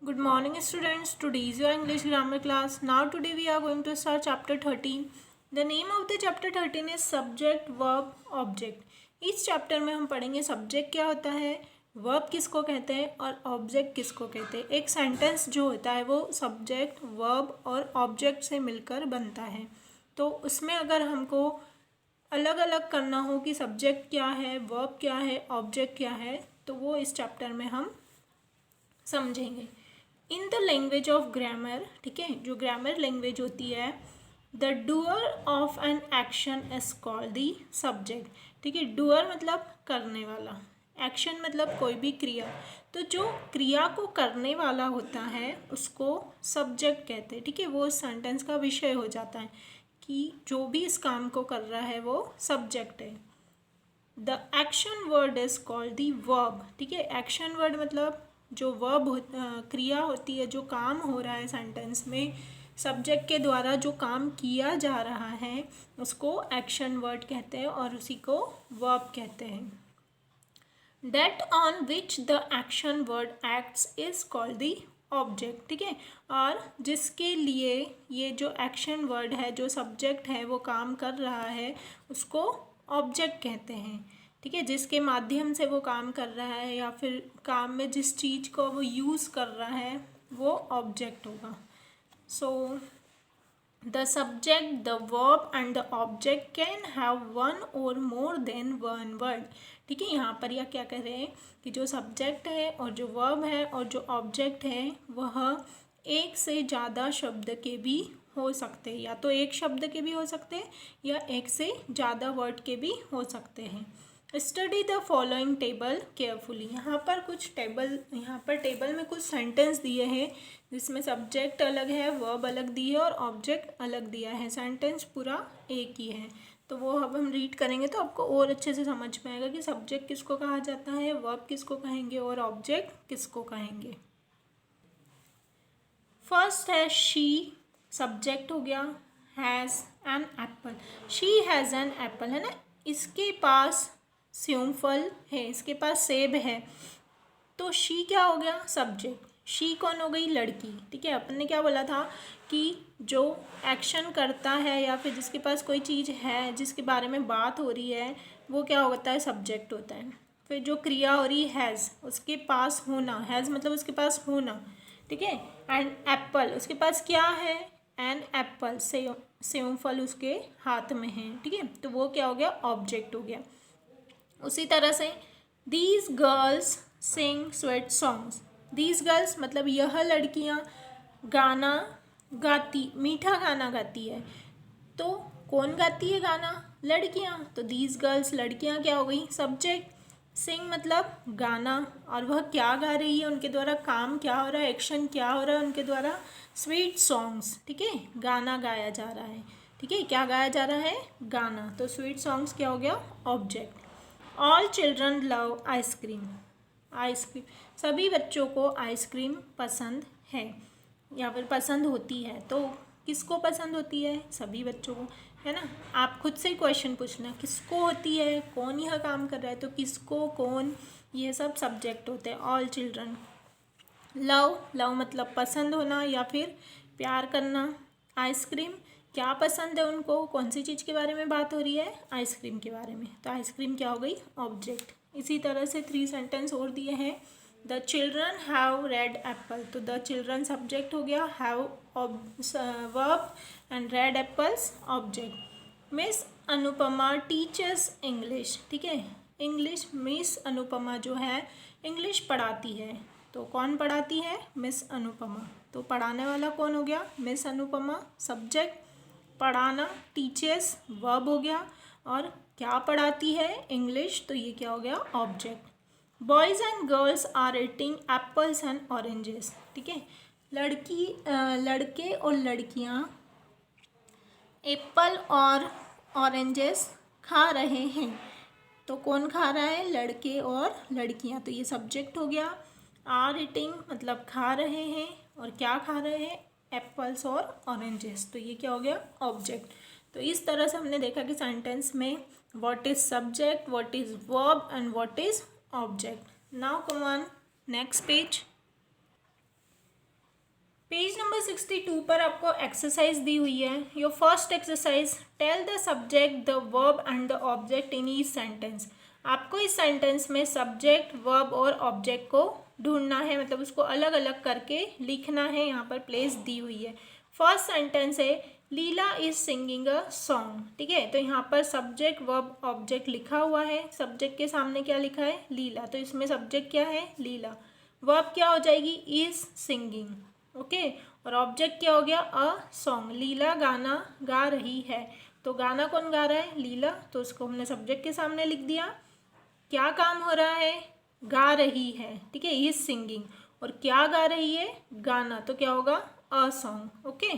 Good morning students, today is your English grammar class. Now today we are going to start chapter 13. The name of the chapter 13 is subject, verb, object. इस chapter में हम पढ़ेंगे subject क्या होता है, verb किसको कहते हैं और ऑब्जेक्ट किसको कहते हैं. एक सेंटेंस जो होता है वो सब्जेक्ट, वर्ब और ऑब्जेक्ट से मिलकर बनता है. तो उसमें अगर हमको अलग अलग करना हो कि सब्जेक्ट क्या है, वर्ब क्या है, ऑब्जेक्ट क्या है, तो वो इस चैप्टर में हम समझेंगे. In the language of grammar, ठीक है, जो ग्रामर लैंग्वेज होती है, the doer of an action is called the subject. ठीक है, डूअर मतलब करने वाला, एक्शन मतलब कोई भी क्रिया. तो जो क्रिया को करने वाला होता है उसको सब्जेक्ट कहते हैं. ठीक है, वो सेंटेंस का विषय हो जाता है कि जो भी इस काम को कर रहा है वो सब्जेक्ट है. The action word is called the verb. ठीक है, एक्शन वर्ड मतलब जो वर्ब क्रिया होती है, जो काम हो रहा है सेंटेंस में, सब्जेक्ट के द्वारा जो काम किया जा रहा है उसको एक्शन वर्ड कहते हैं और उसी को वर्ब कहते हैं. That on which the action word acts is called the object. ठीक है, और जिसके लिए ये जो एक्शन वर्ड है, जो सब्जेक्ट है, वो काम कर रहा है उसको ऑब्जेक्ट कहते हैं. ठीक है, जिसके माध्यम से वो काम कर रहा है या फिर काम में जिस चीज़ को वो यूज़ कर रहा है वो ऑब्जेक्ट होगा. So the subject, the verb and the object can have one और मोर देन वन वर्ड. ठीक है, यहाँ पर यह क्या कह रहे हैं कि जो सब्जेक्ट है और जो वर्ब है और जो ऑब्जेक्ट है वह एक से ज़्यादा शब्द के भी हो सकते हैं, या तो एक शब्द के भी हो सकते हैं या एक से ज़्यादा वर्ड के भी हो सकते हैं. Study the following table carefully. यहाँ पर टेबल में कुछ सेंटेंस दिए हैं जिसमें सब्जेक्ट अलग है, वर्ब अलग दी है और ऑब्जेक्ट अलग दिया है. सेंटेंस पूरा एक ही है. तो वो अब हम रीड करेंगे तो आपको और अच्छे से समझ में आएगा कि सब्जेक्ट किसको कहा जाता है, वर्ब किसको कहेंगे और ऑब्जेक्ट किसको कहेंगे. फर्स्ट है शी, सब्जेक्ट हो गया. Has an apple, she has an apple है ना, इसके पास सेब है, इसके पास सेब है. तो शी क्या हो गया, सब्जेक्ट. शी कौन हो गई, लड़की. ठीक है, अपन ने क्या बोला था कि जो एक्शन करता है या फिर जिसके पास कोई चीज़ है जिसके बारे में बात हो रही है वो क्या होता है, सब्जेक्ट होता है. फिर जो क्रिया हो रही है हैज़, उसके पास होना, हैज़ मतलब उसके पास होना. ठीक है, एंड एप्पल, उसके पास क्या है, एन एप्पल, सेब फल उसके हाथ में है. ठीक है, तो वो क्या हो गया, ऑब्जेक्ट हो गया. उसी तरह से these girls sing sweet songs. These girls मतलब यह लड़कियां गाना गाती, मीठा गाना गाती है. तो कौन गाती है गाना, लड़कियां. तो दीज गर्ल्स, लड़कियां क्या हो गई, सब्जेक्ट. सिंग मतलब गाना, और वह क्या गा रही है, उनके द्वारा काम क्या हो रहा है, एक्शन क्या हो रहा है उनके द्वारा, स्वीट सॉन्ग्स. ठीक है, गाना गाया जा रहा है. ठीक है, क्या गाया जा रहा है, गाना. तो स्वीट सॉन्ग्स क्या हो गया, object. All children love ice cream. Ice cream, सभी बच्चों को आइसक्रीम पसंद है या फिर पसंद होती है. तो किसको पसंद होती है, सभी बच्चों को, है ना. आप खुद से क्वेश्चन पूछना किसको होती है, कौन यह काम कर रहा है, तो किसको, कौन, ये सब सब्जेक्ट होते हैं. All children. लव, लव मतलब पसंद होना या फिर प्यार करना. आइसक्रीम, क्या पसंद है उनको, कौन सी चीज़ के बारे में बात हो रही है, आइसक्रीम के बारे में. तो आइसक्रीम क्या हो गई, ऑब्जेक्ट. इसी तरह से 3 सेंटेंस और दिए हैं. The children have read Apple. तो द चिल्ड्रन सब्जेक्ट हो गया, have verb and red apples object. Miss Anupama teachers English. ठीक है, इंग्लिश, मिस अनुपमा जो है इंग्लिश पढ़ाती है. तो कौन पढ़ाती है, मिस अनुपमा. तो पढ़ाने वाला कौन हो गया, मिस अनुपमा, सब्जेक्ट. पढ़ाना, टीचर्स, वर्ब हो गया. और क्या पढ़ाती है, इंग्लिश. तो ये क्या हो गया, object. Boys and girls are eating apples and oranges. ठीक है, लड़के और लड़कियां एप्पल और ऑरेंजेस खा रहे हैं. तो कौन खा रहा है, लड़के और लड़कियां. तो ये सब्जेक्ट हो गया. आर ईटिंग मतलब खा रहे हैं, और क्या खा रहे हैं, एप्पल्स और ऑरेंजेस. तो ये क्या हो गया, ऑब्जेक्ट. तो इस तरह से हमने देखा कि सेंटेंस में what is subject, what is verb and what is object. Now come on next page. 62 पर आपको एक्सरसाइज दी हुई है। Your first exercise, tell the subject, the verb and the object in each sentence. आपको इस sentence में subject, verb और object को ढूंढना है, मतलब उसको अलग अलग करके लिखना है। यहाँ पर प्लेस दी हुई है। फर्स्ट सेंटेंस है लीला इज सिंगिंग अ सॉन्ग। ठीक है, तो यहाँ पर सब्जेक्ट, वर्ब, ऑब्जेक्ट लिखा हुआ है। सब्जेक्ट के सामने क्या लिखा है? लीला। तो इसमें सब्जेक्ट क्या है? लीला। वर्ब क्या हो जाएगी? Is singing. ओके, और ऑब्जेक्ट क्या हो गया? A song. लीला गाना गा रही है, तो गाना कौन गा रहा है? लीला। तो उसको हमने सब्जेक्ट के सामने लिख दिया। क्या काम हो रहा है? गा रही है। ठीक है, इज सिंगिंग। और क्या गा रही है? गाना। तो क्या होगा? A song. Okay,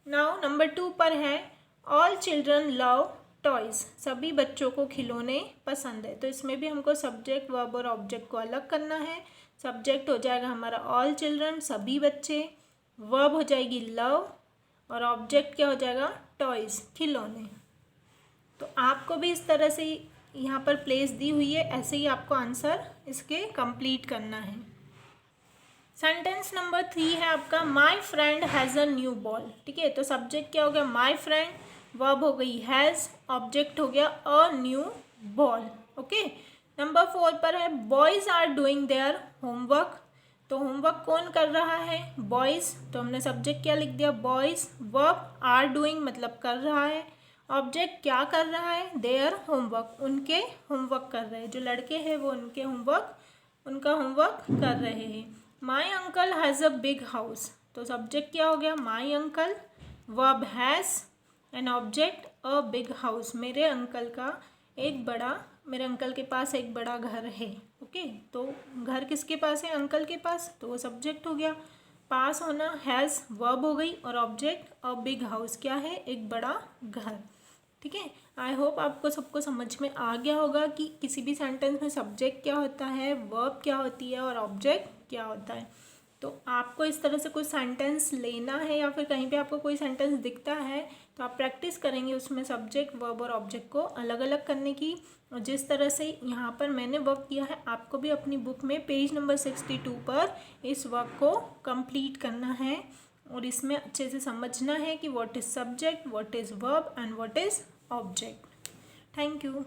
now number 2 पर है ऑल चिल्ड्रन लव टॉयज। सभी बच्चों को खिलौने पसंद है। तो इसमें भी हमको सब्जेक्ट, वर्ब और ऑब्जेक्ट को अलग करना है। सब्जेक्ट हो जाएगा हमारा ऑल चिल्ड्रन, सभी बच्चे। वर्ब हो जाएगी लव, और ऑब्जेक्ट क्या हो जाएगा? टॉयज, खिलौने। तो आपको भी इस तरह से यहाँ पर प्लेस दी हुई है, ऐसे ही आपको आंसर इसके कंप्लीट करना है। सेंटेंस नंबर 3 है आपका my friend has a new ball. ठीक है, तो सब्जेक्ट क्या हो गया? My friend. वर्ब हो गई हैज़, ऑब्जेक्ट हो गया a new ball. Okay, number 4 पर है boys are doing their homework. तो होमवर्क कौन कर रहा है? बॉयज़। तो हमने सब्जेक्ट क्या लिख दिया? बॉयज़। वर्ब आर डूइंग मतलब कर रहा है। ऑब्जेक्ट क्या कर रहा है? देयर होमवर्क, उनके होमवर्क कर रहे हैं। जो लड़के हैं वो उनका होमवर्क कर रहे हैं। My uncle has a big house. तो सब्जेक्ट क्या हो गया? My uncle. Verb has an object a big house. मेरे अंकल के पास एक बड़ा घर है। ओके, तो घर किसके पास है? अंकल के पास। तो वो सब्जेक्ट हो गया। पास होना, हैज़ वर्ब हो गई, और ऑब्जेक्ट अ बिग हाउस क्या है? एक बड़ा घर। ठीक है, आई होप आपको सबको समझ में आ गया होगा कि किसी भी सेंटेंस में सब्जेक्ट क्या होता है, वर्ब क्या होती है और ऑब्जेक्ट क्या होता है। तो आपको इस तरह से कोई सेंटेंस लेना है, या फिर कहीं पे आपको कोई सेंटेंस दिखता है तो आप प्रैक्टिस करेंगे उसमें सब्जेक्ट, वर्ब और ऑब्जेक्ट को अलग अलग करने की। और जिस तरह से यहाँ पर मैंने वर्क किया है, आपको भी अपनी बुक में पेज नंबर 62 पर इस वर्क को कंप्लीट करना है, और इसमें अच्छे से समझना है कि what is subject, what is verb and what is object. Thank you.